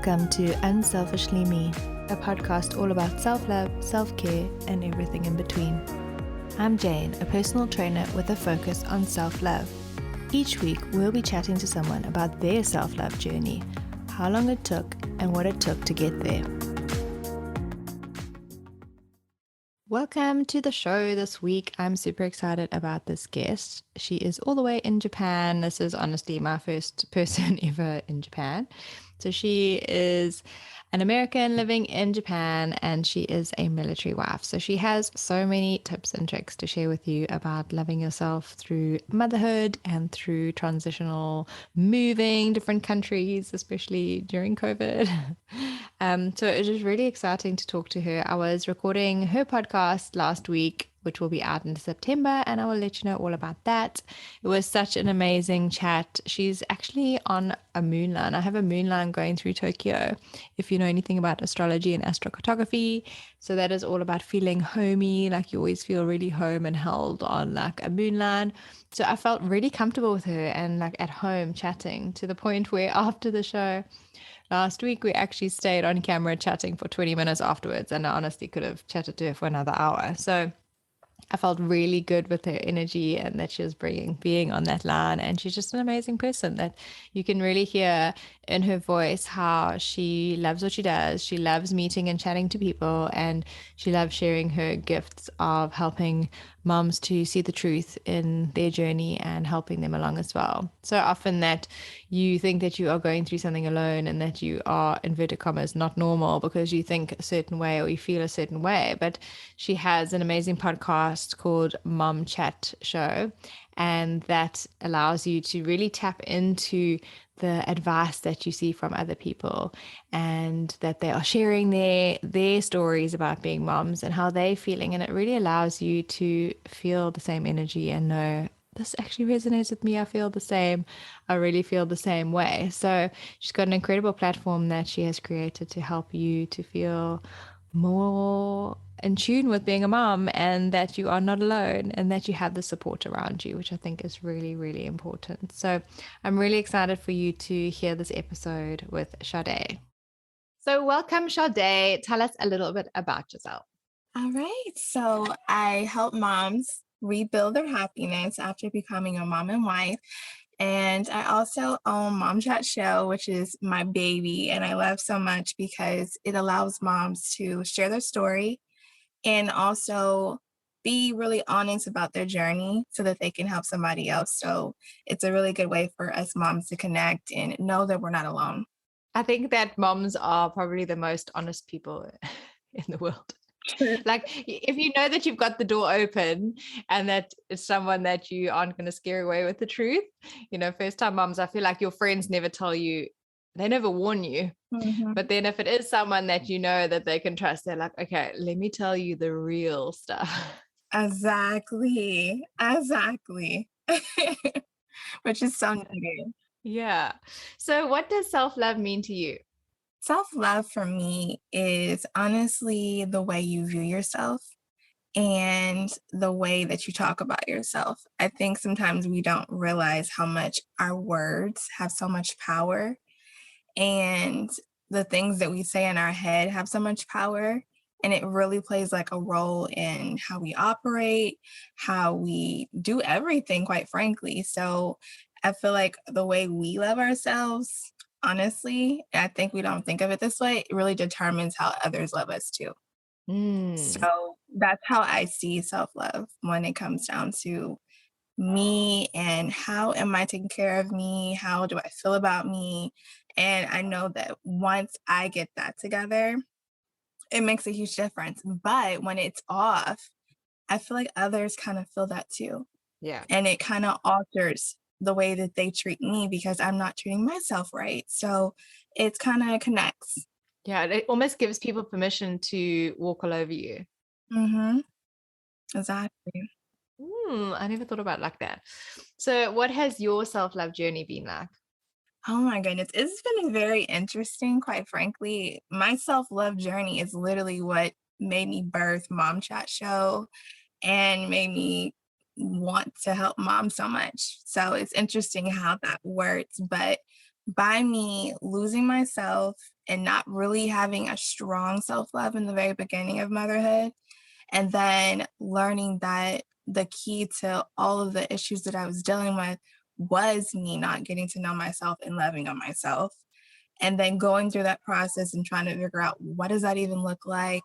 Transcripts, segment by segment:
Welcome to Unselfishly Me, a podcast all about self-love, self-care, and everything in between. I'm Jane, a personal trainer with a focus on self-love. Each week, we'll be chatting to someone about their self-love journey, how long it took, and what it took to get there. Welcome to the show this week. I'm super excited about this guest. She is all the way in Japan. This is honestly my first person ever in Japan. So she is an American living in Japan, and she is a military wife. So she has so many tips and tricks to share with you about loving yourself through motherhood and through transitional moving different countries, especially during COVID. So it was really exciting to talk to her. I was recording her podcast last week, which will be out in September, and I will let you know all about that. It was such an amazing chat. She's actually on a moon line. I have a moon line going through Tokyo, if you know anything about astrology and astrocartography. So that is all about feeling homey, like you always feel really home and held on like a moon line. So I felt really comfortable with her and like at home chatting, to the point where after the show last week, we actually stayed on camera chatting for 20 minutes afterwards, and I honestly could have chatted to her for another hour. So I felt really good with her energy and that she was being on that line. And she's just an amazing person that you can really hear in her voice how she loves what she does. She loves meeting and chatting to people, and she loves sharing her gifts of helping moms to see the truth in their journey and helping them along as well. So often that you think that you are going through something alone and that you are, inverted commas, not normal because you think a certain way or you feel a certain way. But she has an amazing podcast called Mom Chat Show, and that allows you to really tap into the advice that you see from other people, and that they are sharing their stories about being moms and how they're feeling. And it really allows you to feel the same energy and know, this actually resonates with me. I feel the same. I really feel the same way. So she's got an incredible platform that she has created to help you to feel more in tune with being a mom, and that you are not alone and that you have the support around you, which I think is really, really important. So I'm really excited for you to hear this episode with Sade. So welcome, Sade. Tell us a little bit about yourself. All right. So I help moms rebuild their happiness after becoming a mom and wife. And I also own Mom Chat Show, which is my baby. And I love so much because it allows moms to share their story and also be really honest about their journey so that they can help somebody else. So it's a really good way for us moms to connect and know that we're not alone. I think that moms are probably the most honest people in the world. Like, if you know that you've got the door open and that it's someone that you aren't going to scare away with the truth, first time moms, I feel like your friends never tell you, they never warn you. Mm-hmm. But then if it is someone that you know that they can trust, they're like, okay, let me tell you the real stuff. Exactly. Which is so needed. Yeah. So what does self-love mean to you? Self-love for me is honestly the way you view yourself and the way that you talk about yourself. I think sometimes we don't realize how much our words have so much power, and the things that we say in our head have so much power. And it really plays like a role in how we operate, how we do everything, quite frankly. So I feel like the way we love ourselves, honestly, I think we don't think of it this way, it really determines how others love us too. So that's how I see self-love when it comes down to me and how am I taking care of me? How do I feel about me? And I know that once I get that together, it makes a huge difference. But when it's off, I feel like others kind of feel that too. Yeah. And it kind of alters the way that they treat me because I'm not treating myself right. So it kind of connects. Yeah. It almost gives people permission to walk all over you. Mm-hmm. Exactly. I never thought about it like that. So what has your self-love journey been like? Oh my goodness. It's been very interesting, quite frankly. My self-love journey is literally what made me birth Mom Chat Show and made me want to help mom so much. So it's interesting how that works. But by me losing myself and not really having a strong self-love in the very beginning of motherhood, and then learning that the key to all of the issues that I was dealing with was me not getting to know myself and loving on myself. And then going through that process and trying to figure out what does that even look like?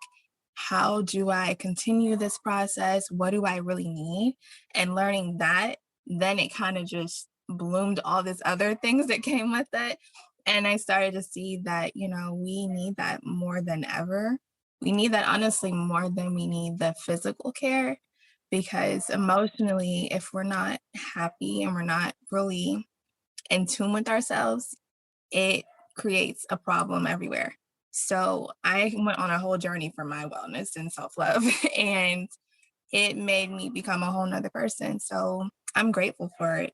How do I continue this process? What do I really need? And learning that, then it kind of just bloomed all these other things that came with it. And I started to see that, we need that more than ever. We need that honestly more than we need the physical care, because emotionally, if we're not happy and we're not really in tune with ourselves, it creates a problem everywhere. So I went on a whole journey for my wellness and self-love, and it made me become a whole nother person. So I'm grateful for it.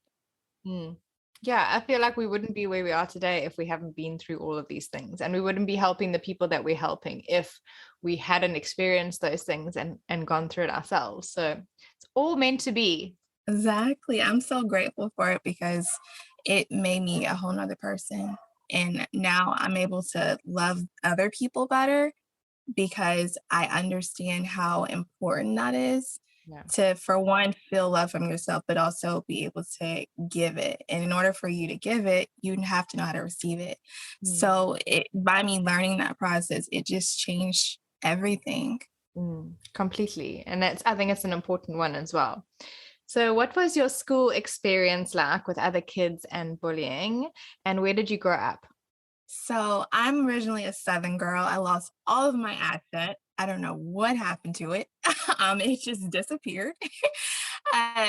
Mm. Yeah, I feel like we wouldn't be where we are today if we haven't been through all of these things. And we wouldn't be helping the people that we're helping if we hadn't experienced those things and gone through it ourselves. So it's all meant to be. Exactly. I'm so grateful for it because it made me a whole nother person. And now I'm able to love other people better because I understand how important that is Yeah. to, for one, feel love from yourself, but also be able to give it. And in order for you to give it, you have to know how to receive it. Mm. So by me learning that process, it just changed everything. Completely. And I think it's an important one as well. So, what was your school experience like with other kids and bullying? And where did you grow up? So I'm originally a Southern girl. I lost all of my accent. I don't know what happened to it. It just disappeared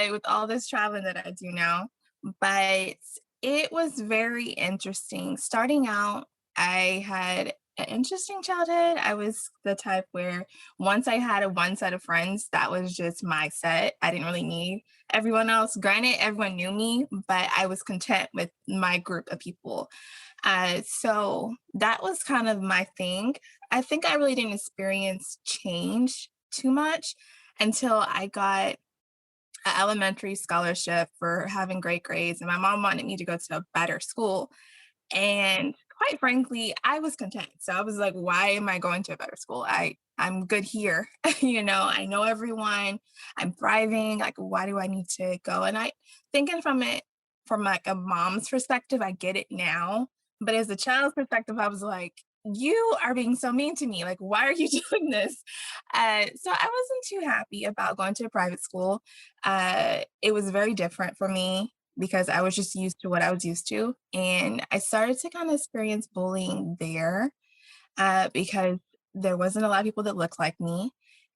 with all this traveling that I do now. But it was very interesting. Starting out, I had an interesting childhood. I was the type where once I had a one set of friends, that was just my set. I didn't really need everyone else. Granted, everyone knew me, but I was content with my group of people. So that was kind of my thing. I think I really didn't experience change too much until I got an elementary scholarship for having great grades, and my mom wanted me to go to a better school. And quite frankly, I was content. So I was like, why am I going to a better school? I'm good here. I know everyone. I'm thriving. Like, why do I need to go? And I thinking from it from like a mom's perspective, I get it now. But as a child's perspective, I was like, you are being so mean to me. Like, why are you doing this? So I wasn't too happy about going to a private school. It was very different for me because I was just used to what I was used to. And I started to kind of experience bullying there because there wasn't a lot of people that looked like me.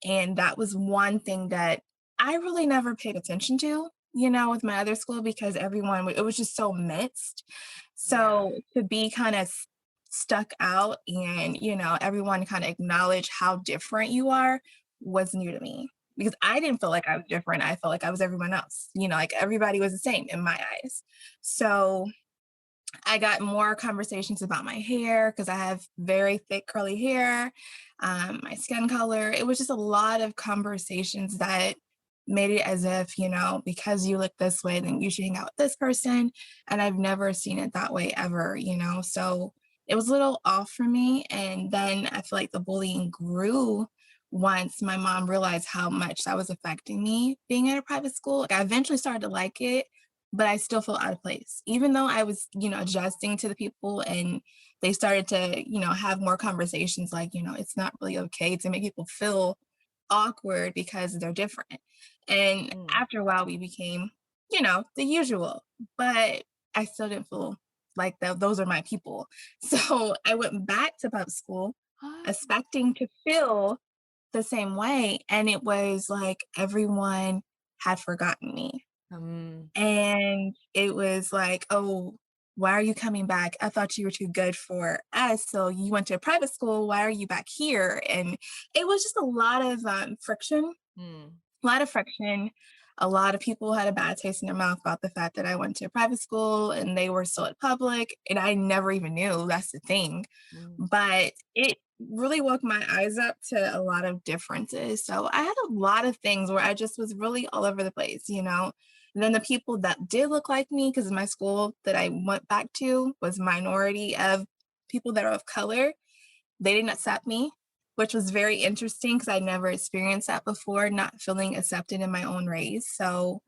And that was one thing that I really never paid attention to, with my other school because it was just so mixed. Yeah. So to be kind of stuck out and, everyone kind of acknowledge how different you are was new to me because I didn't feel like I was different. I felt like I was everyone else, like everybody was the same in my eyes. So I got more conversations about my hair because I have very thick curly hair, my skin color. It was just a lot of conversations that made it as if, because you look this way, then you should hang out with this person. And I've never seen it that way ever. So it was a little off for me. And then I feel like the bullying grew once my mom realized how much that was affecting me being at a private school. Like I eventually started to like it, but I still felt out of place. Even though I was, adjusting to the people and they started to, have more conversations like, it's not really okay to make people feel awkward because they're different. And Mm. after a while, we became, the usual, but I still didn't feel like those are my people. So I went back to public school expecting to feel the same way. And it was like everyone had forgotten me. Um, And it was like, "Oh, why are you coming back? I thought you were too good for us. So you went to a private school. Why are you back here?" And it was just a lot of friction, mm, a lot of friction. A lot of people had a bad taste in their mouth about the fact that I went to a private school and they were still at public, and I never even knew. That's the thing. mm, But it really woke my eyes up to a lot of differences. So I had a lot of things where I just was really all over the place. And then the people that did look like me, because my school that I went back to was minority of people that are of color, they didn't accept me, which was very interesting because I never experienced that before, not feeling accepted in my own race. So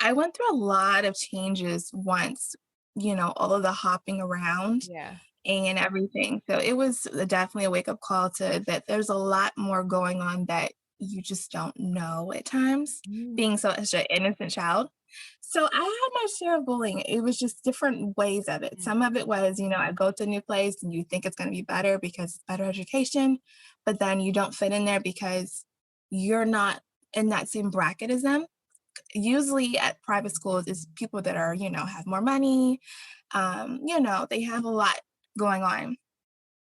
I went through a lot of changes once, all of the hopping around Yeah. and everything. So it was definitely a wake up call to that there's a lot more going on that you just don't know at times, Mm. being such an innocent child. So I had my share of bullying. It was just different ways of it. Yeah. Some of it was, I go to a new place and you think it's going to be better because it's better education, but then you don't fit in there because you're not in that same bracket as them. Usually at private schools is people that are, have more money, they have a lot going on.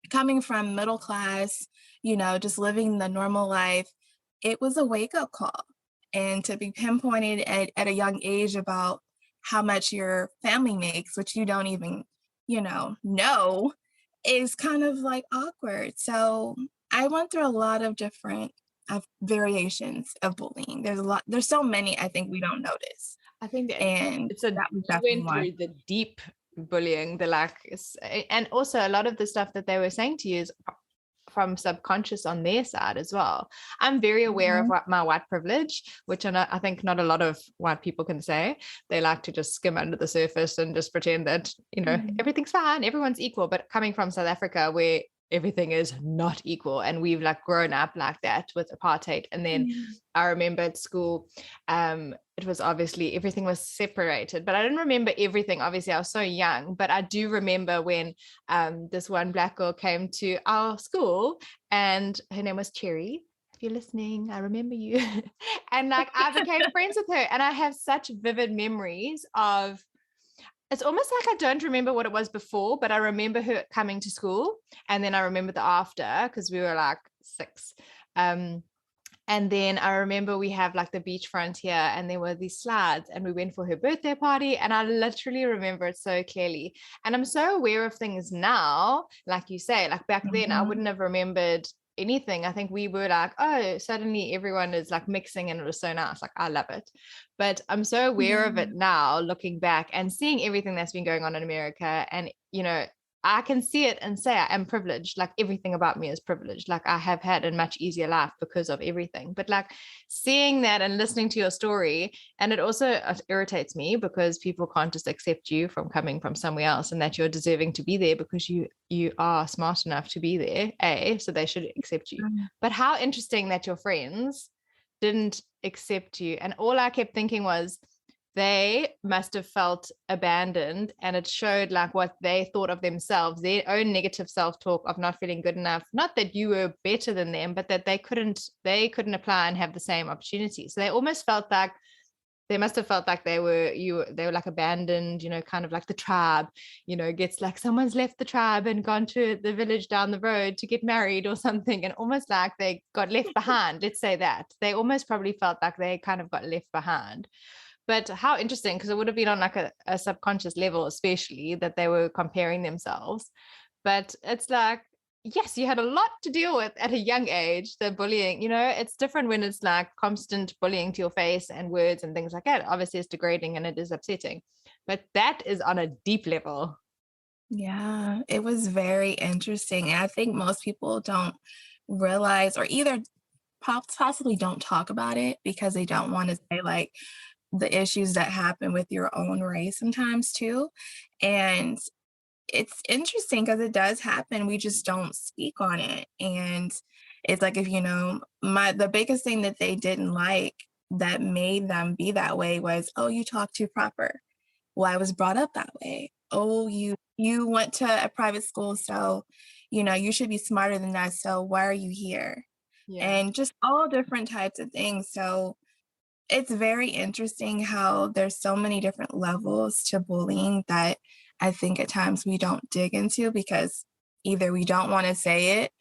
Coming from middle class, just living the normal life, it was a wake up call. And to be pinpointed at a young age about how much your family makes, which you don't even, know, is kind of like awkward. So I went through a lot of different variations of bullying. There's so many I think we don't notice. I think that And it's a that was you definitely went one. through the deep bullying, the like, and also a lot of the stuff that they were saying to you is from subconscious on their side as well. I'm very aware of Mhm. what my white privilege, which I think not a lot of white people can say. They like to just skim under the surface and just pretend that, Mhm. everything's fine, everyone's equal. But coming from South Africa, where everything is not equal, and we've like grown up like that with apartheid. And then Mhm. I remember at school, it was obviously everything was separated, but I didn't remember everything. Obviously, I was so young, but I do remember when this one black girl came to our school, and her name was Cherry. If you're listening, I remember you. And like I became friends with her, and I have such vivid memories of. It's almost like I don't remember what it was before, but I remember her coming to school, and then I remember the after because we were like 6. Um, and then I remember we have like the beachfront here, and there were these slides, and we went for her birthday party. And I literally remember it so clearly. And I'm so aware of things now, like you say, like back then, I Mhm. wouldn't have remembered anything. I think we were like, oh, suddenly everyone is like mixing, and it was so nice. Like, I love it. But I'm so aware of it Yeah. now, looking back and seeing everything that's been going on in America. And, I can see it and say I am privileged. Like everything about me is privileged. Like I have had a much easier life because of everything. But like seeing that and listening to your story, and it also irritates me because people can't just accept you from coming from somewhere else, and that you're deserving to be there because you are smart enough to be there. So they should accept you. But how interesting that your friends didn't accept you. And all I kept thinking was, they must have felt abandoned, and it showed like what they thought of themselves, their own negative self-talk of not feeling good enough. Not that you were better than them, but that they couldn't apply and have the same opportunities. So they almost felt like they must have felt like they were like abandoned, kind of like the tribe, gets like someone's left the tribe and gone to the village down the road to get married or something, and almost like they got left behind. Let's say that they almost probably felt like they kind of got left behind. But how interesting, because it would have been on like a subconscious level, especially that they were comparing themselves. But it's like, yes, you had a lot to deal with at a young age. The bullying, it's different when it's like constant bullying to your face and words and things like that. Obviously, it's degrading and it is upsetting. But that is on a deep level. Yeah, it was very interesting, and I think most people don't realize or either possibly don't talk about it because they don't wanna say, like, the issues that happen with your own race sometimes too, and it's interesting because it does happen, we just don't speak on it, and it's like if, my the biggest thing that they didn't like that made them be that way was, "Oh, you talk too proper." Well, I was brought up that way. "Oh, you went to a private school, so, you should be smarter than that, so why are you here?" Yeah. And just all different types of things, so it's very interesting how there's so many different levels to bullying that I think at times we don't dig into because either we don't wanna say it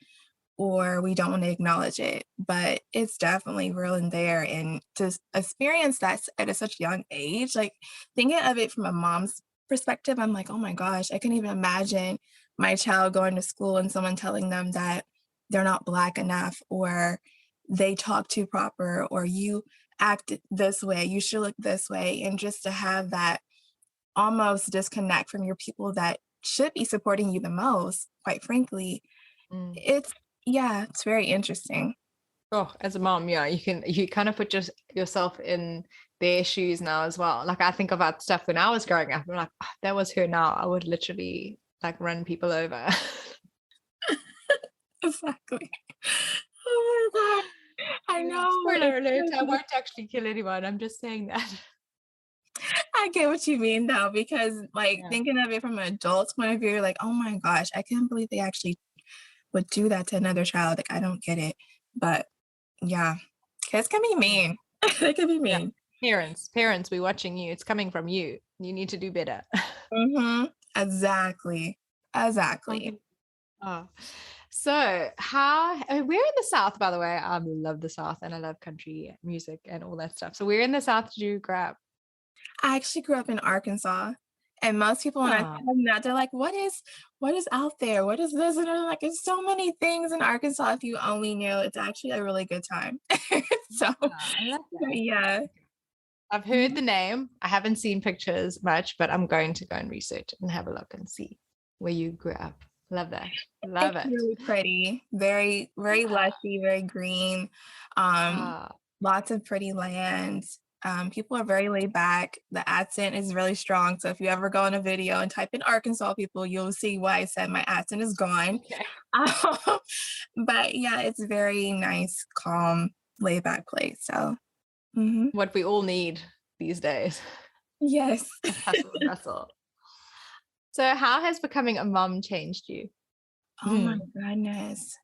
or we don't want to acknowledge it. But it's definitely real in there. And to experience that at a such young age, like thinking of it from a mom's perspective, I'm like, oh my gosh, I couldn't even imagine my child going to school and someone telling them that they're not black enough or they talk too proper or you act this way, you should look this way. And just to have that almost disconnect from your people that should be supporting you the most, quite frankly. Mm. It's yeah, it's very interesting. Oh, as a mom, yeah, you kind of put yourself in their shoes now as well. Like I think about stuff when I was growing up. I'm like, "Oh, that was her now. I would literally like run people over." Exactly. Oh my god. I know, Spoiler it's alert, I crazy. won't actually kill anyone. I'm just saying that. I get what you mean though, because, like, Yeah. thinking of it from an adult's point of view, you're like, "Oh my gosh, I can't believe they actually would do that to another child." Like, I don't get it. But yeah, kids can be Mm. mean. They can be Yeah. mean. Parents, we're watching you. It's coming from you. You need to do better. Mhm. Exactly. Exactly. Something. Oh. So, we're in the South, by the way. I love the South and I love country music and all that stuff. So, we're in the South. Did you grab? I actually grew up in Arkansas, and most people, when I Oh, tell them that, they're like, what is out there? What is this?" And I'm like, "There's so many things in Arkansas if you only knew." It's actually a really good time. So, I love that. yeah. I've heard Mhm. the name. I haven't seen pictures much, but I'm going to go and research and have a look and see where you grew up. Love that. Love It's it. really pretty, very, very Ah, lushy, very green, um, ah, lots of pretty land. People are very laid back. The accent is really strong, so if you ever go in a video and type in Arkansas people, you'll see why I said my accent is gone. okay. Um, but yeah, it's a very nice, calm, laid back place, so mhm. What we all need these days. Yes. Hustle and bustle. So, how has becoming a mom changed you? Oh my Hmm. goodness.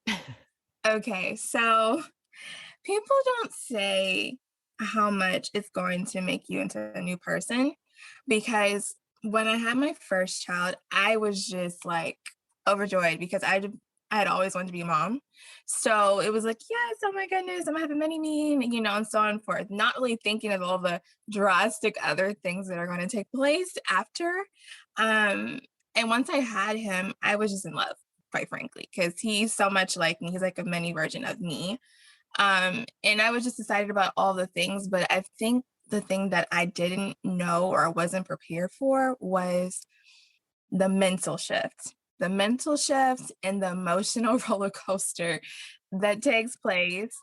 Okay, so people don't say how much it's going to make you into a new person because when I had my first child, I was just like overjoyed because I had always wanted to be a mom. So it was like, yes, oh my goodness, I'm having many mean, and so on and forth. Not really thinking of all the drastic other things that are going to take place after. Um, and once I had him, I was just in love, quite frankly, because he's so much like me. He's like a mini version of me. And I was just excited about all the things, but I think the thing that I didn't know or wasn't prepared for was the mental shift. The mental shift and the emotional roller coaster that takes place.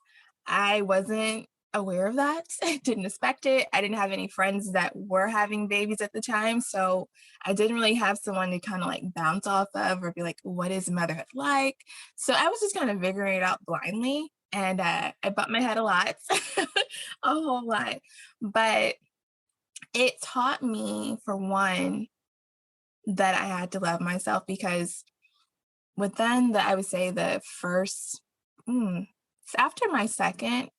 I wasn't aware of that. I didn't expect it. I didn't have any friends that were having babies at the time. So I didn't really have someone to kind of like bounce off of or be like, what is motherhood like? So I was just kind of figuring it out blindly. And I bumped my head a lot, a whole lot. But it taught me, for one, that I had to love myself because within I would say the first, mm, after my second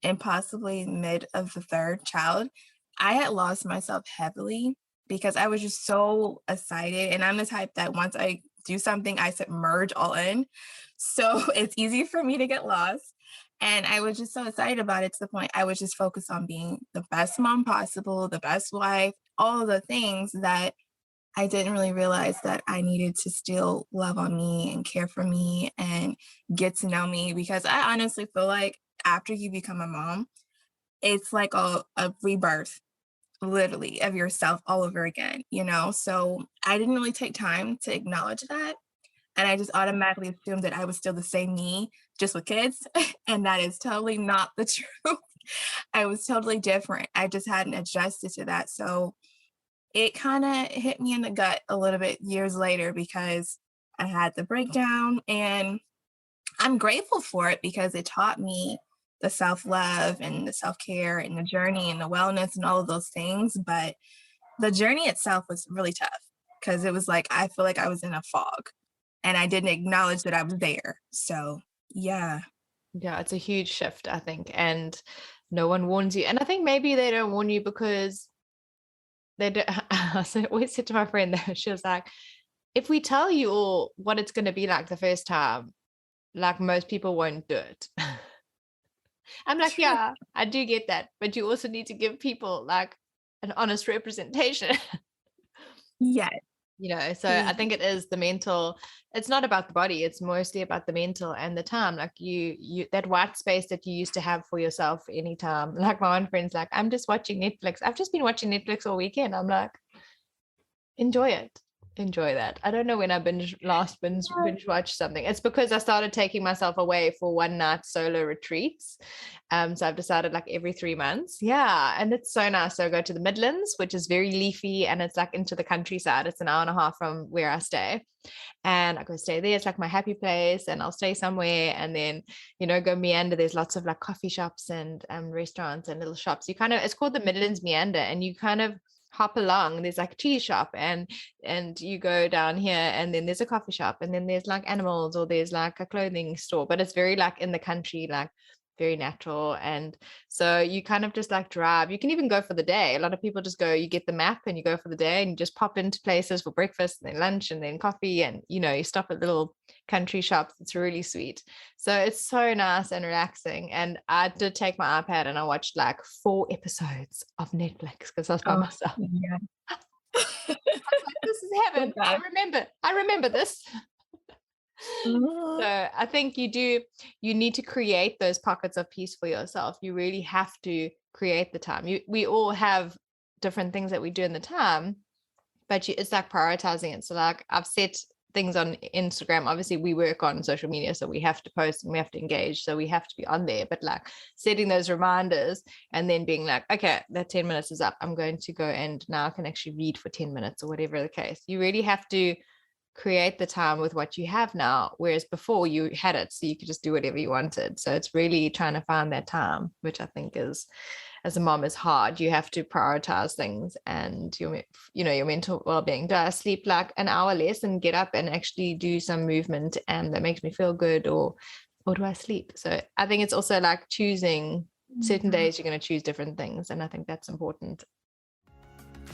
and possibly mid of the third child, I had lost myself heavily because I was just so excited. And I'm the type that once I do something, I submerge all in. So it's easy for me to get lost. And I was just so excited about it to the point I was just focused on being the best mom possible, the best wife, all of the things that I didn't really realize that I needed to still love on me and care for me and get to know me because I honestly feel like after you become a mom, it's like a rebirth, literally, of yourself all over again. So I didn't really take time to acknowledge that. And I just automatically assumed that I was still the same me, just with kids. And that is totally not the truth. I was totally different. I just hadn't adjusted to that. So it kind of hit me in the gut a little bit years later because I had the breakdown and I'm grateful for it because it taught me the self love and the self care and the journey and the wellness and all of those things. But the journey itself was really tough because it was like I feel like I was in a fog and I didn't acknowledge that I was there. So, yeah. Yeah, it's a huge shift, I think. And no one warns you. And I think maybe they don't warn you because they don't. I always said to my friend that she was like, if we tell you all what it's going to be like the first time, like most people won't do it. I'm like, True. yeah, I do get that. But you also need to give people like an honest representation. Yes. So I think it is the mental. It's not about the body, it's mostly about the mental and the time. Like you that white space that you used to have for yourself anytime. Like my one friend's like, I'm just watching Netflix. I've just been watching Netflix all weekend. I'm like, enjoy it. enjoy that. I don't know when I binge watched something. It's because I started taking myself away for one night solo retreats. So I've decided like every 3 months. Yeah. And it's so nice. So I go to the Midlands, which is very leafy and it's like into the countryside. It's an hour and a half from where I stay. And I go stay there. It's like my happy place, and I'll stay somewhere and then, go meander. There's lots of like coffee shops and restaurants and little shops. It's called the Midlands Meander, and you kind of hop along. There's like a tea shop, and you go down here, and then there's a coffee shop, and then there's like animals, or there's like a clothing store, but it's very like in the country, like very natural. And so you kind of just like drive. You can even go for the day. A lot of people just go, you get the map and you go for the day, and you just pop into places for breakfast and then lunch and then coffee, and you stop at little country shops. It's really sweet. So it's so nice and relaxing. And I did take my iPad and I watched like 4 episodes of Netflix because I was by Oh, myself. yeah. This is So heaven. I bad. remember this. Mhm. So I think you need to create those pockets of peace for yourself. You really have to create the time. We all have different things that we do in the time, but it's like prioritizing it. So like I've set things on Instagram. Obviously we work on social media, so we have to post and we have to engage. So we have to be on there, but like setting those reminders and then being like, okay, that 10 minutes is up. I'm going to go, and now I can actually read for 10 minutes or whatever the case. You really have to create the time with what you have now, whereas before you had it so you could just do whatever you wanted. So it's really trying to find that time, which I think is, as a mom, is hard. You have to prioritize things, and your mental well-being. Do I sleep like an hour less and get up and actually do some movement and that makes me feel good, or do I sleep? So I think it's also like choosing certain Mhm. days. You're going to choose different things, and I think that's important.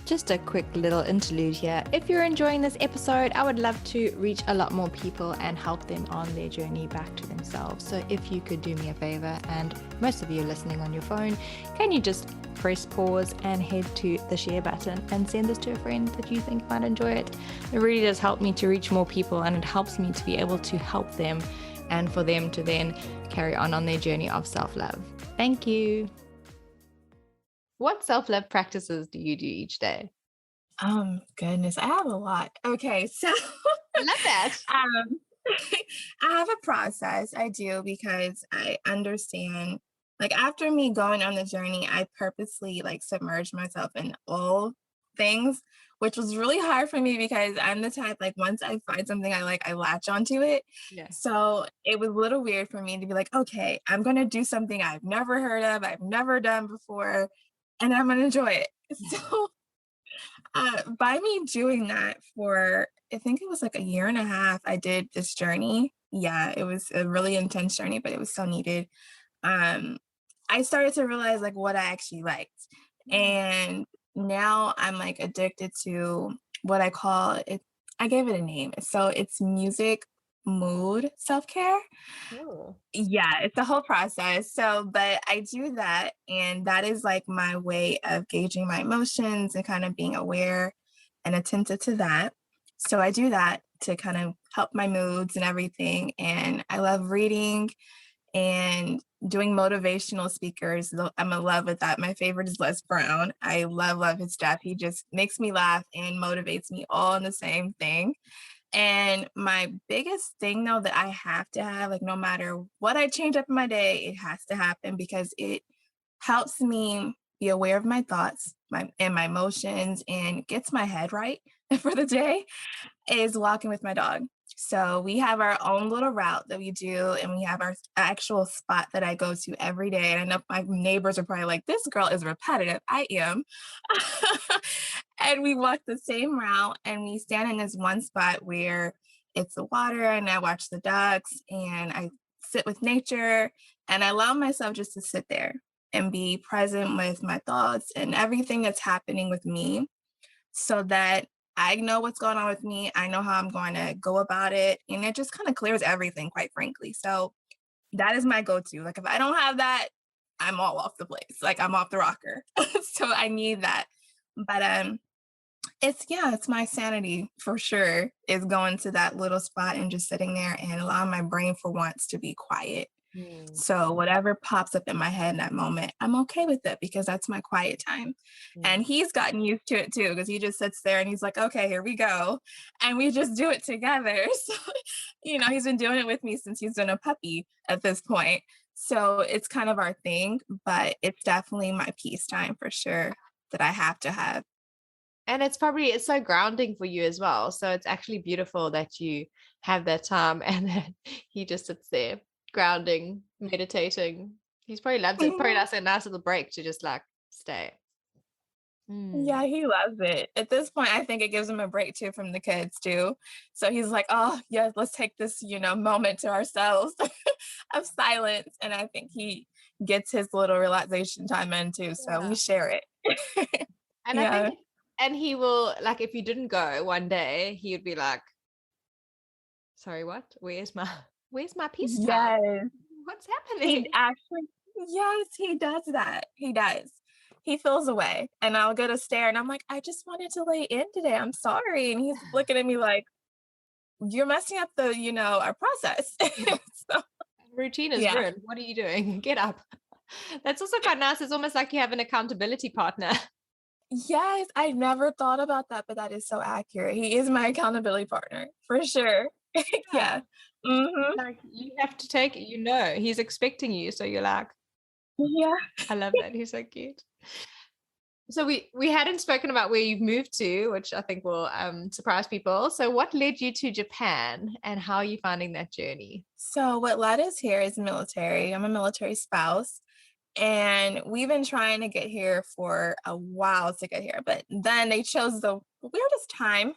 Just a quick little interlude here. If you're enjoying this episode, I would love to reach a lot more people and help them on their journey back to themselves. So if you could do me a favor, and most of you are listening on your phone, can you just press pause and head to the share button and send this to a friend that you think might enjoy it? It really does help me to reach more people, and it helps me to be able to help them and for them to then carry on their journey of self-love. Thank you. What self-love practices do you do each day? Goodness, I have a lot. Okay, so I love that. um, I have a process. I do because I understand. Like after me going on the journey, I purposely like submerged myself in all things, which was really hard for me because I'm the type like once I find something I like, I latch onto it. Yeah. So it was a little weird for me to be like, okay, I'm gonna do something I've never heard of, I've never done before, and I'm gonna enjoy it. Yeah. So by me doing that for, I think it was like a year and a half, I did this journey. Yeah, it was a really intense journey, but it was so needed. Um, I started to realize like what I actually liked. Mm. And now I'm like addicted to what I call it. I gave it a name. So it's music mood self-care. Oh. Yeah, it's a whole process. So, but I do that, and that is like my way of gauging my emotions and kind of being aware and attentive to that. So, I do that to kind of help my moods and everything. And I love reading and doing motivational speakers. I'm in love with that. My favorite is Les Brown. I love his stuff. He just makes me laugh and motivates me all in the same thing. And my biggest thing though that I have to have, like no matter what I change up in my day, it has to happen because it helps me be aware of my thoughts, my emotions, and gets my head right for the day is walking with my dog. So we have our own little route that we do, and we have our actual spot that I go to every day. And I know my neighbors are probably like, this girl is repetitive. I am. And we walk the same route, and we stand in this one spot where it's the water, and I watch the ducks, and I sit with nature, and I allow myself just to sit there and be present with my thoughts and everything that's happening with me so that I know what's going on with me. I know how I'm going to go about it. And it just kind of clears everything, quite frankly. So that is my go to. Like, if I don't have that, I'm all off the place. Like, I'm off the rocker. So I need that. But yeah, it's my sanity for sure, is going to that little spot and just sitting there and allowing my brain for once to be quiet. Mm, So whatever pops up in my head in that moment, I'm okay with it because that's my quiet time. And mm. he's gotten used to it too because he just sits there and he's like, okay, here we go. And we just do it together. So, he's been doing it with me since he's been a puppy at this point. So it's kind of our thing, but it's definitely my peace time for sure that I have to have. And it's so grounding for you as well. So it's actually beautiful that you have that time and that he just sits there grounding, meditating. He's probably loves it. Probably that's a nice little break to just like stay. Yeah, Mm. he loves it. At this point, I think it gives him a break too from the kids too. So he's like, "Oh, yeah, let's take this, moment to ourselves of silence." And I think he gets his little relaxation time in too. So we Yeah. share it. And I think Yeah. and he will like if you didn't go one day, he would be like, sorry, what? Where's my peace time? Yes. What's He happening? actually Yes, he does that. He does. He feels away. And I'll go to stare and I'm like, "I just wanted to lay in today. I'm sorry." And he's looking at me like, "You're messing up our process." So, Routine is yeah. ruined. What are you doing? Get up. That's also quite nice. It's almost like you have an accountability partner. Yes, I never thought about that, but that is so accurate. He is my accountability partner for sure. Yeah. Yeah. Mhm. Like you have to take it, he's expecting you. So you're like, Yeah. I love that. He's so cute. So we hadn't spoken about where you've moved to, which I think will surprise people. So what led you to Japan and how are you finding that journey? So what led us here is military. I'm a military spouse, and we've been trying to get here for a while to get here, but then they chose the weirdest time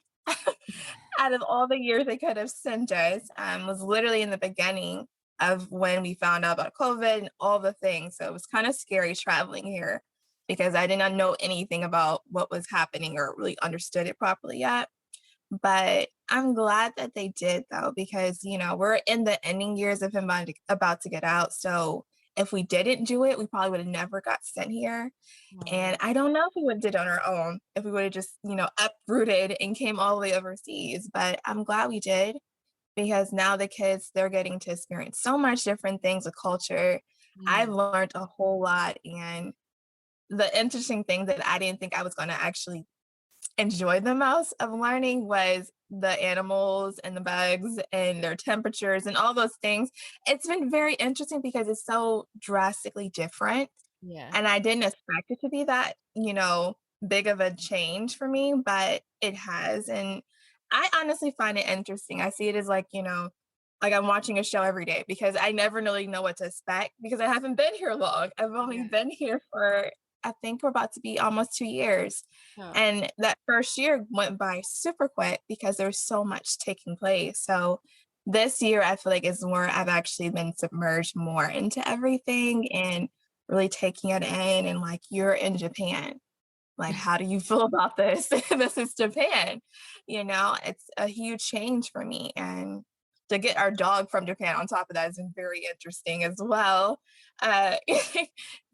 out of all the years they could have sent us. Was literally in the beginning of when we found out about COVID and all the things. So it was kind of scary traveling here because I did not know anything about what was happening or really understood it properly yet. But I'm glad that they did though, because we're in the ending years of him about to get out. So if we didn't do it, we probably would have never got sent here. And Oh, I don't know if we would have did it on our own, if we would have just, uprooted and came all the way overseas. But I'm glad we did because now the kids, they're getting to experience so much different things with culture. I've mm, learned a whole lot. And the interesting thing that I didn't think I was going to actually enjoyed the most of learning was the animals and the bugs and their temperatures and all those things. It's been very interesting because it's so drastically different. yeah. And I didn't expect it to be that, big of a change for me, but it has. And I honestly find it interesting. I see it as like I'm watching a show every day because I never really know what to expect because I haven't been here long. I've only Yeah. been here for, I think we're about to be almost 2 years. Oh, And that first year went by super quick because there's so much taking place. So this year, I feel like is where I've actually been submerged more into everything and really taking it in. And like, you're in Japan. Like, how do you feel about this? This is Japan. It's a huge change for me. And to get our dog from Japan on top of that has been very interesting as well. Uh,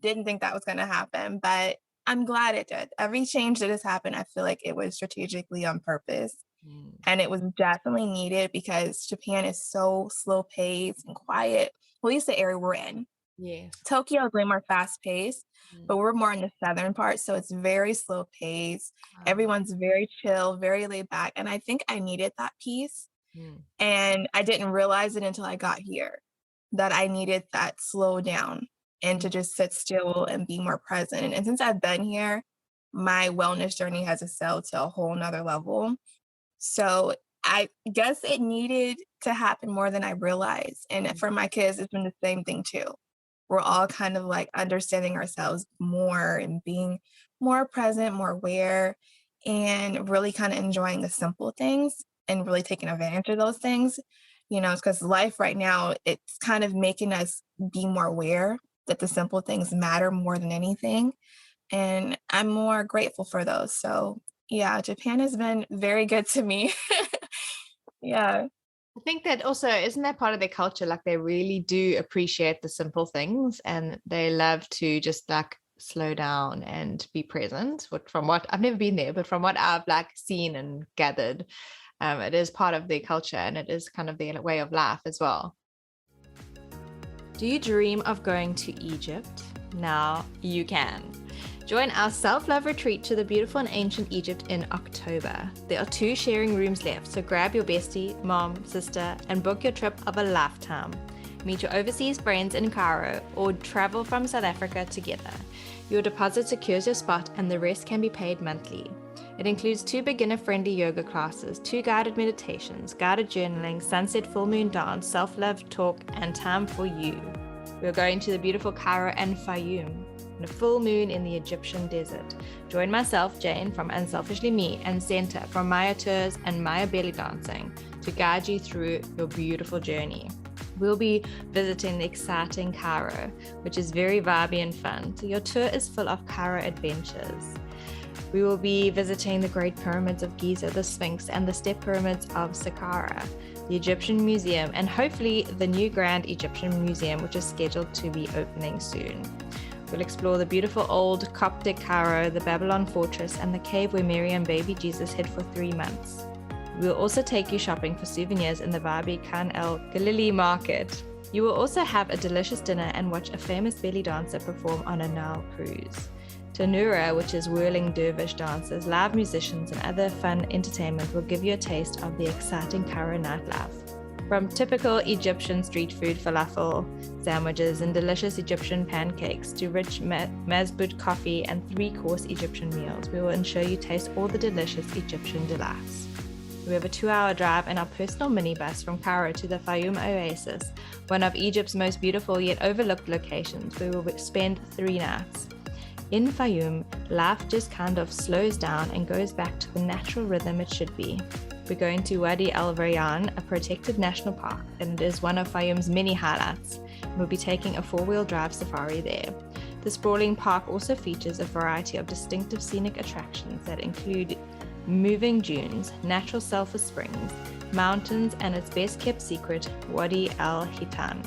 didn't think that was going to happen, but I'm glad it did. Every change that has happened, I feel like it was strategically on purpose. mm, And it was definitely needed because Japan is so slow paced and quiet. At least the area we're in. yes. Tokyo is way more fast paced, but Mm, we're more in the southern part, so it's very slow paced. oh, Everyone's very chill, very laid back, and I think I needed that peace, mm, and I didn't realize it until I got here, that I needed that slow down and to mm, just sit still and be more present, and since I've been here, my wellness journey has excelled to a whole 'nother level. So I guess it needed to happen more than I realized. And mm, for my kids, it's been the same thing too. We're all kind of like understanding ourselves more and being more present, more aware, and really kind of enjoying the simple things and really taking advantage of those things. It's because life right now, it's kind of making us be more aware that the simple things matter more than anything. And I'm more grateful for those. So, yeah, Japan has been very good to me. Yeah. I think that also isn't that part of their culture? Like they really do appreciate the simple things and they love to just like slow down and be present. From what I've never been there, but from what I've like seen and gathered, it is part of their culture and it is kind of their way of life as well. Do you dream of going to Egypt? Now you can. Join our self-love retreat to the beautiful and ancient Egypt in October. There are 2 sharing rooms left, so grab your bestie, mom, sister, and book your trip of a lifetime. Meet your overseas friends in Cairo or travel from South Africa together. Your deposit secures your spot and the rest can be paid monthly. It includes 2 beginner-friendly yoga classes, 2 guided meditations, guided journaling, sunset full moon dance, self-love talk, and time for you. We're going to the beautiful Cairo and Fayum, and a full moon in the Egyptian desert. Join myself, Jane, from Unselfishly Me, and Senta from Maya Tours and Maya Belly Dancing to guide you through your beautiful journey. We'll be visiting the exciting Cairo, which is very vibey and fun, so your tour is full of Cairo adventures. We will be visiting the Great Pyramids of Giza, the Sphinx, and the Step Pyramids of Saqqara, the Egyptian Museum, and hopefully the new Grand Egyptian Museum, which is scheduled to be opening soon. We'll explore the beautiful old Coptic Cairo, the Babylon Fortress, and the cave where Mary and baby Jesus hid for 3 months. We'll also take you shopping for souvenirs in the vibey Khan el Galili market. You will also have a delicious dinner and watch a famous belly dancer perform on a Nile cruise. Tanura, which is whirling dervish dancers, live musicians, and other fun entertainment will give you a taste of the exciting Cairo nightlife. From typical Egyptian street food falafel, sandwiches, and delicious Egyptian pancakes to rich mazbout coffee and 3-course Egyptian meals, we will ensure you taste all the delicious Egyptian delights. We have a 2-hour drive in our personal minibus from Cairo to the Fayum Oasis, one of Egypt's most beautiful yet overlooked locations, where we will spend 3 nights. In Fayum, life just kind of slows down and goes back to the natural rhythm it should be. We're going to Wadi Al Rayyan, a protected national park, and it is one of Fayum's many highlights. We'll be taking a 4-wheel drive safari there. The sprawling park also features a variety of distinctive scenic attractions that include moving dunes, natural sulfur springs, mountains, and its best-kept secret, Wadi Al Hitan.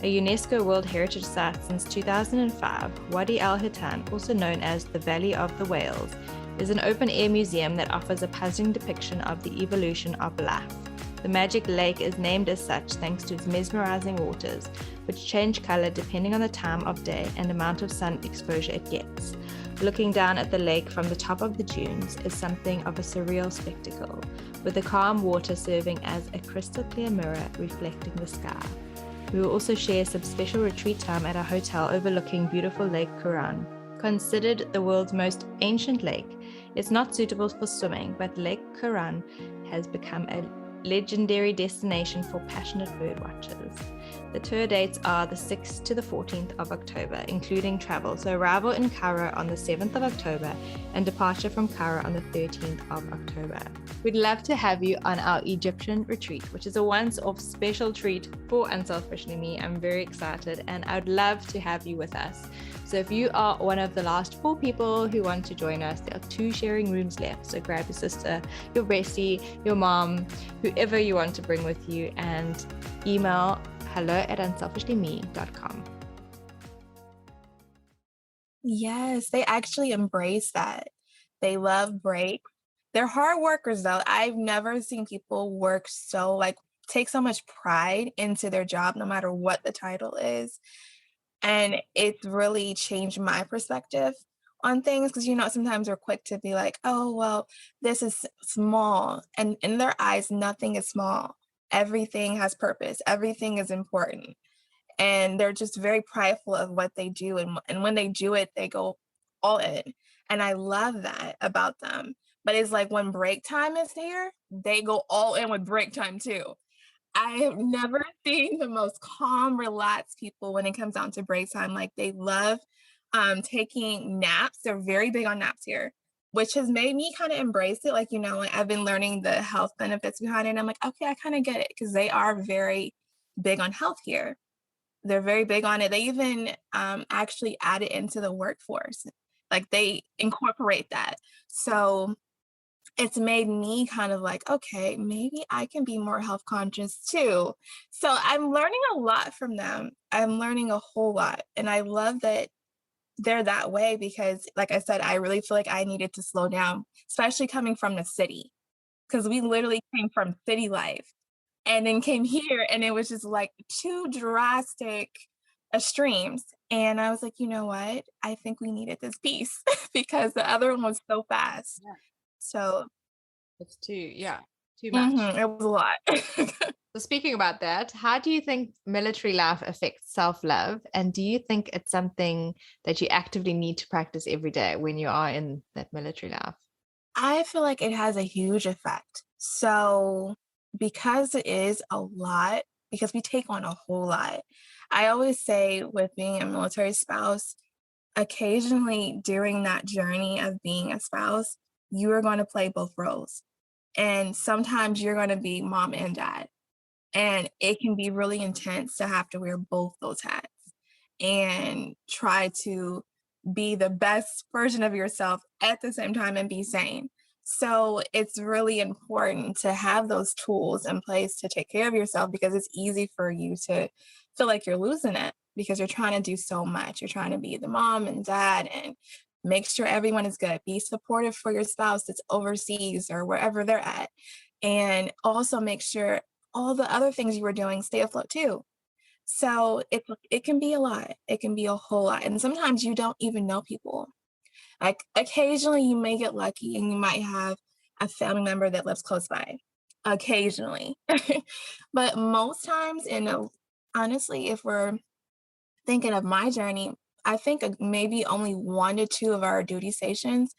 A UNESCO World Heritage Site since 2005, Wadi Al Hitan, also known as the Valley of the Whales, is an open-air museum that offers a puzzling depiction of the evolution of life. The magic lake is named as such thanks to its mesmerizing waters, which change color depending on the time of day and amount of sun exposure it gets. Looking down at the lake from the top of the dunes is something of a surreal spectacle, with the calm water serving as a crystal clear mirror reflecting the sky. We will also share some special retreat time at our hotel overlooking beautiful Lake Quran. Considered the world's most ancient lake, it's not suitable for swimming, but Lake Quran has become a legendary destination for passionate bird watchers. The tour dates are the 6th to the 14th of October, including travel, so arrival in Cairo on the 7th of October and departure from Cairo on the 13th of October. We'd love to have you on our Egyptian retreat, which is a once-off special treat for Unselfishly Me. I'm very excited and I'd love to have you with us. So if you are one of the last 4 people who want to join us, there are 2 sharing rooms left. So grab your sister, your bestie, your mom, whoever you want to bring with you, and email hello@unselfishlyme.com. Yes, they actually embrace that. They love breaks. They're hard workers though. I've never seen people work so take so much pride into their job no matter what the title is. And it's really changed my perspective on things because sometimes we're quick to be like, "Oh, well, this is small." And in their eyes, nothing is small. Everything has purpose. Everything is important. And they're just very prideful of what they do, and when they do it, they go all in, and I love that about them. But it's like when break time is here, they go all in with break time too. I have never seen the most calm, relaxed people when it comes down to break time. Like, they love, taking naps. They're very big on naps here, which has made me kinda embrace it. I've been learning the health benefits behind it, and I'm like, "Okay, I kinda get it because they are very big on health here. They're very big on it. They even, actually add it into the workforce. Like, they incorporate that. So, it's made me kind of like, "Okay, maybe I can be more health conscious too." So, I'm learning a lot from them. I'm learning a whole lot, and I love that they're that way because, like I said, I really feel like I needed to slow down, especially coming from the city, because we literally came from city life and then came here, and it was just, like, too drastic extremes. And I was like, you know what? I think we needed this piece because the other one was so fast. Yeah. So It's too, yeah, too much. mhm, it was a lot. So speaking about that, how do you think military life affects self-love? And do you think it's something that you actively need to practice every day when you are in that military life? I feel like it has a huge effect. So, because it is a lot, because we take on a whole lot, I always say with being a military spouse, occasionally during that journey of being a spouse, you are going to play both roles. And sometimes you're going to be mom and dad. And it can be really intense to have to wear both those hats and try to be the best version of yourself at the same time and be sane. So it's really important to have those tools in place to take care of yourself because it's easy for you to feel like you're losing it because you're trying to do so much. You're trying to be the mom and dad and make sure everyone is good. Be supportive for your spouse that's overseas or wherever they're at. And also make sure all the other things you were doing stay afloat too. So it can be a lot. It can be a whole lot. And sometimes you don't even know people. Like occasionally you may get lucky and you might have a family member that lives close by. Occasionally. But most times, and honestly, if we're thinking of my journey, I think maybe only one to two of our duty stations,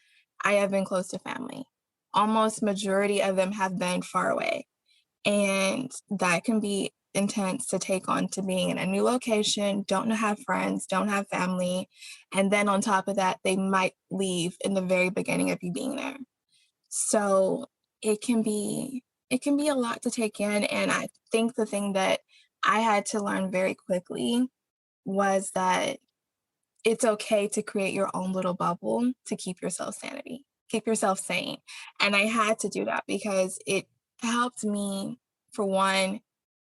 I have been close to family. Almost majority of them have been far away. And that can be intense to take on to being in a new location, don't have friends, don't have family. And then on top of that, they might leave in the very beginning of you being there. So it can be a lot to take in. And I think the thing that I had to learn very quickly was that it's okay to create your own little bubble to keep yourself sanity, keep yourself sane. And I had to do that because it helped me, for one,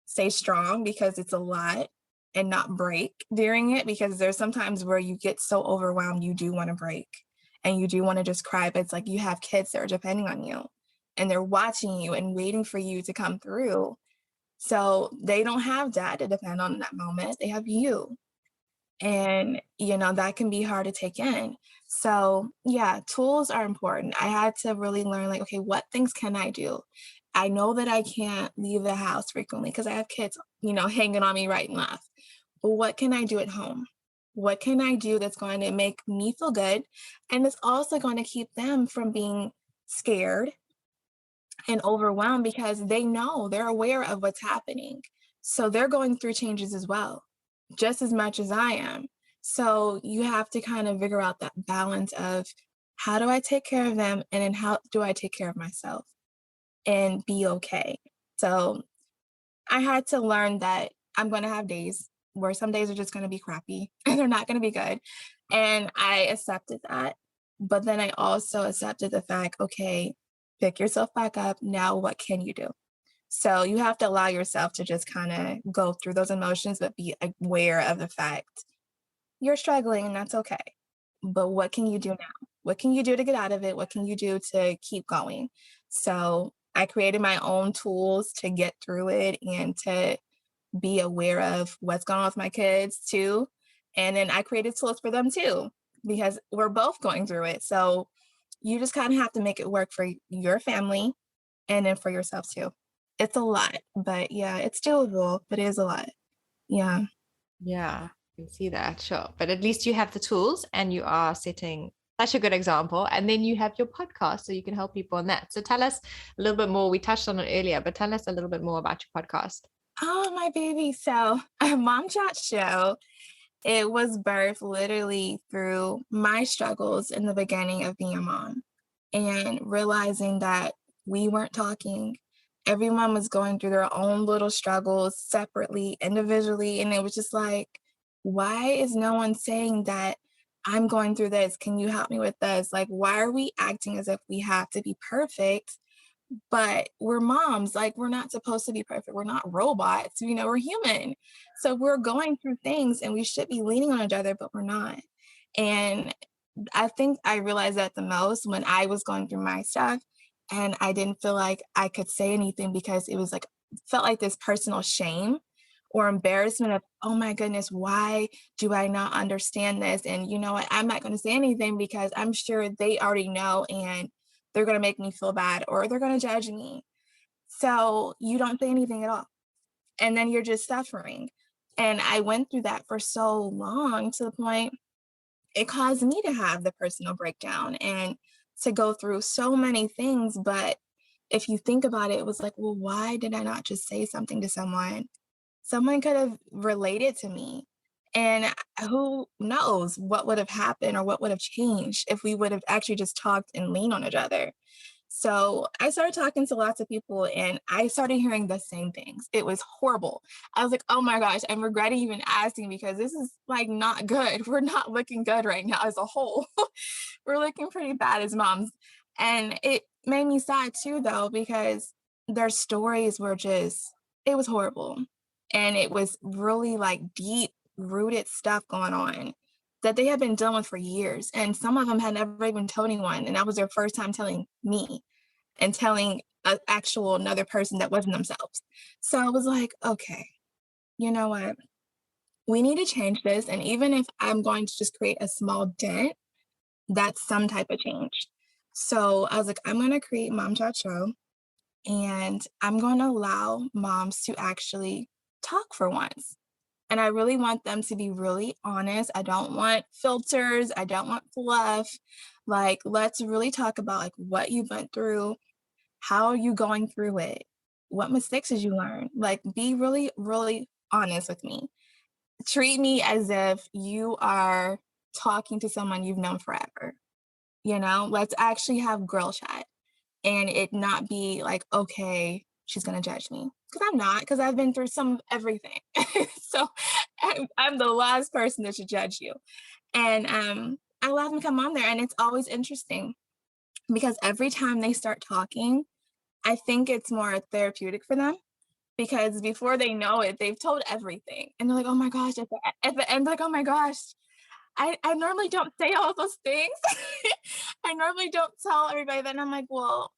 stay strong because it's a lot and not break during it because there's sometimes where you get so overwhelmed you do want to break and you do want to just cry, but it's like you have kids that are depending on you and they're watching you and waiting for you to come through. So they don't have dad to depend on in that moment. They have you. And, that can be hard to take in. So, yeah, tools are important. I had to really learn, like, okay, what things can I do? I know that I can't leave the house frequently because I have kids, hanging on me right and left. But what can I do at home? What can I do that's going to make me feel good? And it's also going to keep them from being scared and overwhelmed because they know they're aware of what's happening. So they're going through changes as well, just as much as I am. So you have to kind of figure out that balance of how do I take care of them and then how do I take care of myself and be okay. So I had to learn that I'm going to have days where some days are just going to be crappy and they're not going to be good. And I accepted that. But then I also accepted the fact, okay, pick yourself back up. Now, what can you do? So you have to allow yourself to just kind of go through those emotions, but be aware of the fact you're struggling and that's okay. But what can you do now? What can you do to get out of it? What can you do to keep going? So I created my own tools to get through it and to be aware of what's going on with my kids too. And then I created tools for them too, because we're both going through it. So you just kind of have to make it work for your family and then for yourself too. It's a lot, but yeah, it's doable, but it is a lot. Yeah. Yeah, I can see that, sure. But at least you have the tools and you are setting such a good example. And then you have your podcast so you can help people on that. So tell us a little bit more. We touched on it earlier, but tell us a little bit more about your podcast. Oh, my baby. So, Mom Chat Show, it was birthed literally through my struggles in the beginning of being a mom and realizing that we weren't talking. Everyone was going through their own little struggles separately, individually. And it was just like, why is no one saying that I'm going through this? Can you help me with this? Like, why are we acting as if we have to be perfect? But we're moms, like, we're not supposed to be perfect. We're not robots, we're human. So we're going through things and we should be leaning on each other, but we're not. And I think I realized that the most when I was going through my stuff and I didn't feel like I could say anything because it was like felt like this personal shame or embarrassment of, oh my goodness, why do I not understand this? And you know what? I'm not going to say anything because I'm sure they already know and they're going to make me feel bad or they're going to judge me. So you don't say anything at all. And then you're just suffering. And I went through that for so long to the point it caused me to have the personal breakdown and to go through so many things. But if you think about it, it was like, well, why did I not just say something to someone? Someone could have related to me. And who knows what would have happened or what would have changed if we would have actually just talked and leaned on each other. So I started talking to lots of people and I started hearing the same things. It was horrible. I was like, oh my gosh, I'm regretting even asking because this is like not good. We're not looking good right now as a whole. We're looking pretty bad as moms. And it made me sad too, though, because their stories were just, it was horrible. And it was really like deep rooted stuff going on that they had been dealing with for years. And some of them had never even told anyone. And that was their first time telling me and telling an actual another person that wasn't themselves. So I was like, okay, you know what? We need to change this. And even if I'm going to just create a small dent, that's some type of change. So I was like, I'm going to create Mom Chat Show and I'm going to allow moms to actually talk for once. And I really want them to be really honest. I don't want filters. I don't want fluff. Like, let's really talk about like what you went through. How are you going through it? What mistakes did you learn? Like, be really, really honest with me. Treat me as if you are talking to someone you've known forever. Let's actually have girl chat and it not be like, okay, she's gonna judge me. Because I'm not, because I've been through some of everything. So I'm the last person that should judge you. And I love them come on there, and it's always interesting because every time they start talking, I think it's more therapeutic for them because before they know it, they've told everything. And they're like, oh my gosh, at the end, like, oh my gosh, I normally don't say all those things. I normally don't tell everybody that. And I'm like, well,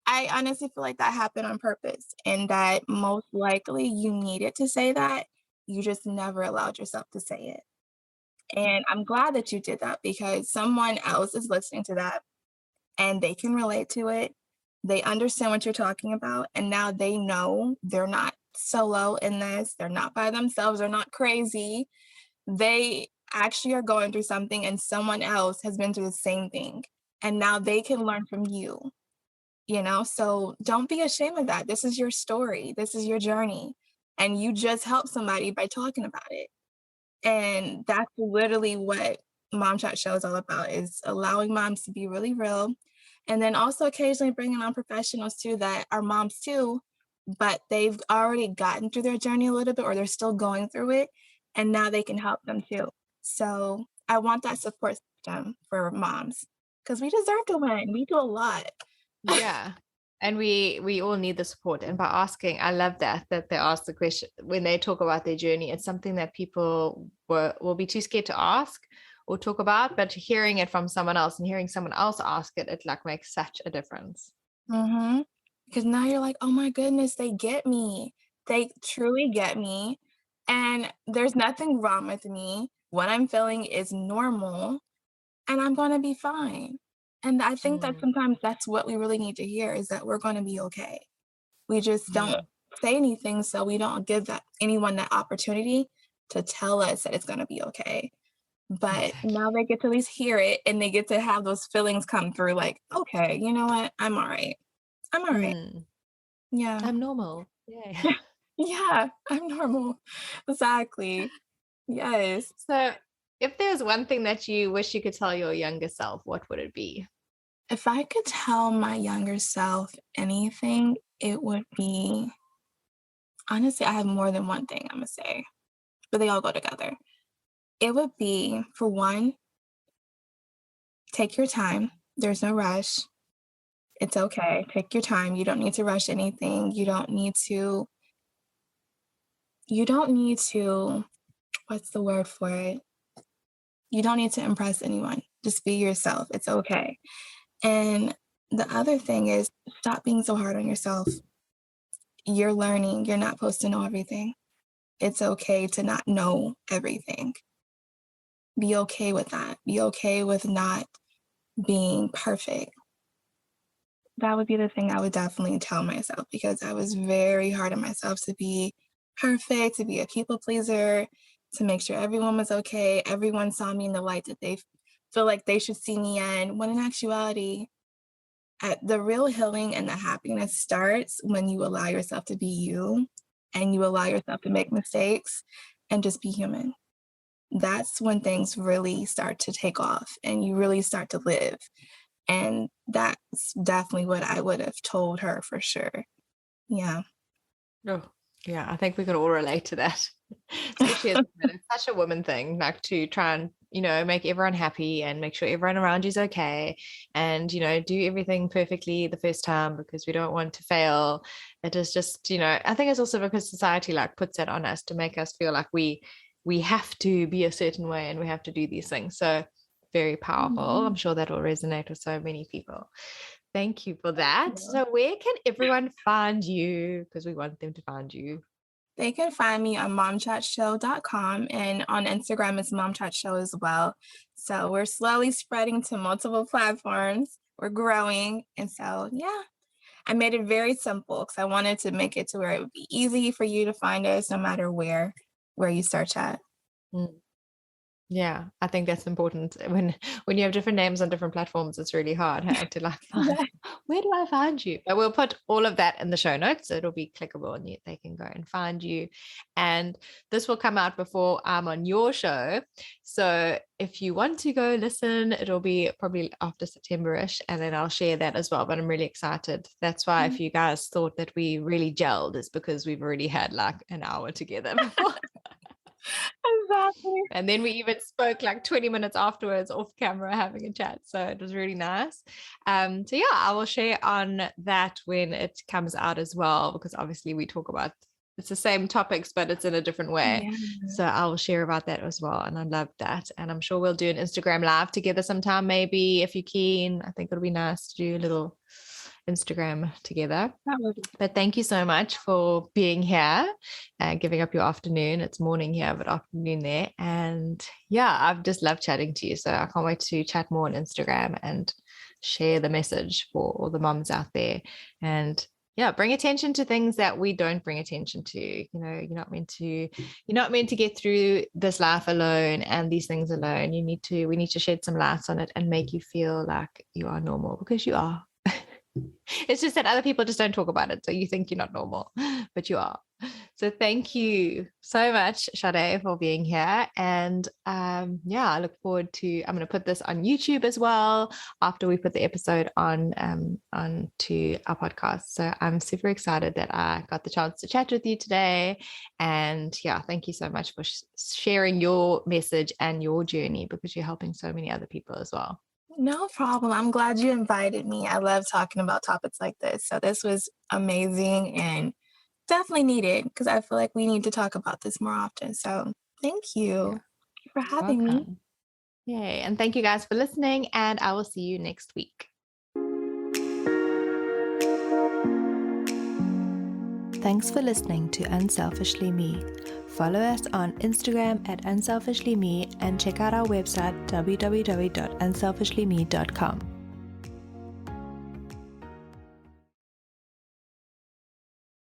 I honestly feel like that happened on purpose and that most likely you needed to say that. You just never allowed yourself to say it. And I'm glad that you did that because someone else is listening to that and they can relate to it. They understand what you're talking about. And now they know they're not solo in this. They're not by themselves. They're not crazy. They actually are going through something and someone else has been through the same thing. And now they can learn from you. So don't be ashamed of that. This is your story. This is your journey. And you just help somebody by talking about it. And that's literally what Mom Chat Show is all about is allowing moms to be really real. And then also occasionally bringing on professionals too that are moms too, but they've already gotten through their journey a little bit or they're still going through it. And now they can help them too. So I want that support system for moms because we deserve to win. We do a lot. Yeah. And we all need the support. And by asking, I love that they ask the question when they talk about their journey. It's something that people will be too scared to ask or talk about, but hearing it from someone else and hearing someone else ask it, it like makes such a difference. Mhm. Because now you're like, "Oh my goodness, they get me. They truly get me, and there's nothing wrong with me. What I'm feeling is normal, and I'm gonna be fine." And I think that Mm, sometimes that's what we really need to hear is that we're gonna be okay. We just don't yeah, say anything, so we don't give that anyone that opportunity to tell us that it's gonna be okay. But exactly. now they get to at least hear it, and they get to have those feelings come through like, "Okay, you know what? I'm alright. I'm alright." Mm, Yeah. I'm normal. Yeah. Yeah, I'm normal. Exactly. Yes. So, if there's one thing that you wish you could tell your younger self, what would it be? If I could tell my younger self anything, it would be honestly, I have more than one thing Imma say, but they all go together. It would be, for one, take your time. There's no rush. It's okay. Take your time. You don't need to rush anything. You don't need to what's the word for it? You don't need to impress anyone. Just be yourself. It's okay. And the other thing is stop being so hard on yourself. You're learning. You're not supposed to know everything. It's okay to not know everything. Be okay with that. Be okay with not being perfect. That would be the thing I would definitely tell myself, because I was very hard on myself to be perfect, to be a people pleaser, to make sure everyone was okay. Everyone saw me in the light that they feel like they should see me in. When in actuality, the real healing and the happiness starts when you allow yourself to be you, and you allow yourself to make mistakes and just be human. That's when things really start to take off and you really start to live. And that's definitely what I would have told her for sure. Yeah. Oh, yeah, I think we could all relate to that. Especially as women. It's such a woman thing, like to try and, make everyone happy and make sure everyone around you is okay. And, do everything perfectly the first time because we don't want to fail. It is just, I think it's also because society like puts that on us to make us feel like we have to be a certain way and we have to do these things. So very powerful. I'm Mhm. sure that will resonate with so many people. Thank you for that. So where can everyone find you? Because we want them to find you. They can find me on momchatshow.com, and on Instagram it's momchatshow as well. So we're slowly spreading to multiple platforms. We're growing. And so, yeah, I made it very simple because I wanted to make it to where it would be easy for you to find us no matter where you search at. Mm. Yeah, I think that's important. When you have different names on different platforms, it's really hard to like find where do I find you? But we'll put all of that in the show notes, so it'll be clickable and they can go and find you. And this will come out before I'm on your show. So if you want to go listen, it'll be probably after September-ish, and then I'll share that as well. But I'm really excited. That's why if you guys thought that we really gelled, is because we've already had like an hour together before. Exactly. And then we even spoke like 20 minutes afterwards off camera having a chat. So it was really nice. So yeah, I will share on that when it comes out as well, because obviously we talk about it's the same topics, but it's in a different way. Yeah. So I will share about that as well. And I love that. And I'm sure we'll do an Instagram live together sometime, maybe if you're keen. I think it'll be nice to do a little Instagram together. That would be But thank you so much for being here and giving up your afternoon. It's morning here, but afternoon there. And yeah, I've just loved chatting to you. So I can't wait to chat more on Instagram and share the message for all the moms out there. And yeah, bring attention to things that we don't bring attention to. You're not meant to get through this life alone and these things alone. We need to shed some light on it and make you feel like you are normal, because you are. It's just that other people just don't talk about it. So you think you're not normal, but you are. So thank you so much, Sade, for being here. And yeah, I look forward to, I'm going to put this on YouTube as well after we put the episode on to our podcast. So I'm super excited that I got the chance to chat with you today. And yeah, thank you so much for sharing your message and your journey, because you're helping so many other people as well. No problem. I'm glad you invited me. I love talking about topics like this. So this was amazing and definitely needed, because I feel like we need to talk about this more often. So thank Yeah, you for having me. welcome. Yay. And thank you guys for listening, and I will see you next week. Thanks for listening to Unselfishly Me. Follow us on Instagram at unselfishlyme and check out our website www.unselfishlyme.com.